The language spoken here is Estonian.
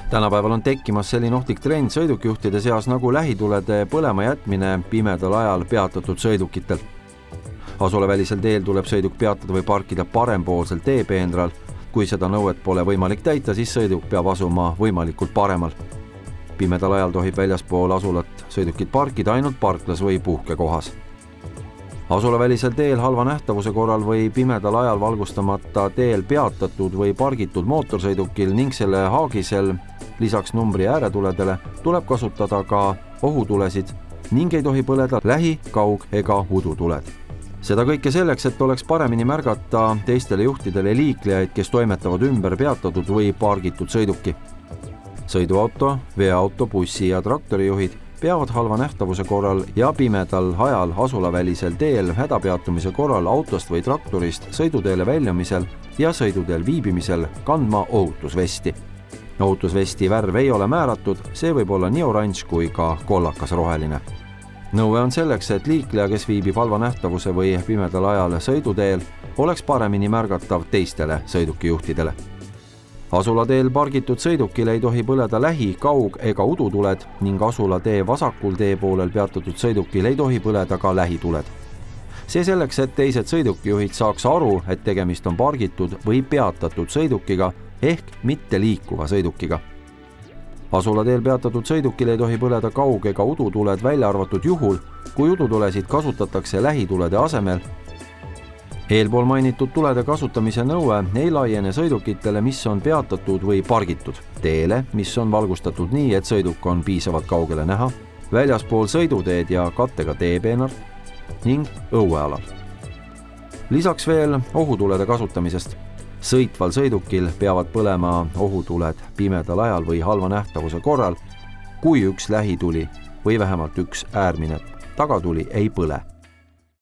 Tänapäeval on tekkimas selline ohtlik trend sõidukijuhtide seas nagu lähitulede põlema jätmine pimedal ajal peatatud sõidukitel. Asulavälisel teel tuleb sõiduk peatada või parkida parempoolsel teepeenral. Kui seda nõuet pole võimalik täita, siis sõiduk peab asuma võimalikult paremal. Pimedal ajal tohib väljaspool asulat sõidukit parkida ainult parklas või puhkekohas. Asulavälisel teel halva nähtavuse korral või pimedal ajal valgustamata teel peatatud või pargitud mootorsõidukil ning selle haagisel lisaks numbri ääretuledele tuleb kasutada ka ohutulesid ning ei tohi põleda lähi-, kaug- ega udutuled. Seda kõike selleks, et oleks paremini märgata teistele juhtidele liiklejaid, kes toimetavad ümber peatatud või pargitud sõiduki. Sõiduauto, veoauto, bussi ja traktorijuhid peavad halva nähtavuse korral ja pimedal ajal asulavälisel teel hädapeatumise korral autost või traktorist sõiduteele väljumisel ja sõiduteel viibimisel kandma ohutusvesti. Ohutusvesti värv ei ole määratud, see võib olla nii oranž kui ka kollakas roheline. Nõue on selleks, et liikleja, kes viibib halva nähtavuse või pimedal ajal sõiduteel, oleks paremini märgatav teistele sõidukijuhtidele. Asulateel pargitud sõidukil ei tohi põleda lähi-, kaug- ega udutuled ning asulatee vasakul teepoolel peatatud sõidukil ei tohi põleda ka lähituled. See selleks, et teised sõidukijuhid saaks aru, et tegemist on pargitud või peatatud sõidukiga ehk mitte liikuva sõidukiga. Asulateel peatatud sõidukil ei tohi põleda kaug- ega udutuled välja arvatud juhul, kui udutulesid kasutatakse lähitulede asemel. Eelpool mainitud tulede kasutamise nõue ei laiene sõidukitele, mis on peatatud või pargitud, teele, mis on valgustatud nii, et sõiduk on piisavalt kaugele näha, väljaspool sõiduteed ja kattega teepeenart ning õuealal. Lisaks veel ohutulede kasutamisest. Sõitval sõidukil peavad põlema ohutuled pimedal ajal või halva nähtavuse korral, kui üks lähituli või vähemalt üks äärmine tagatuli ei põle.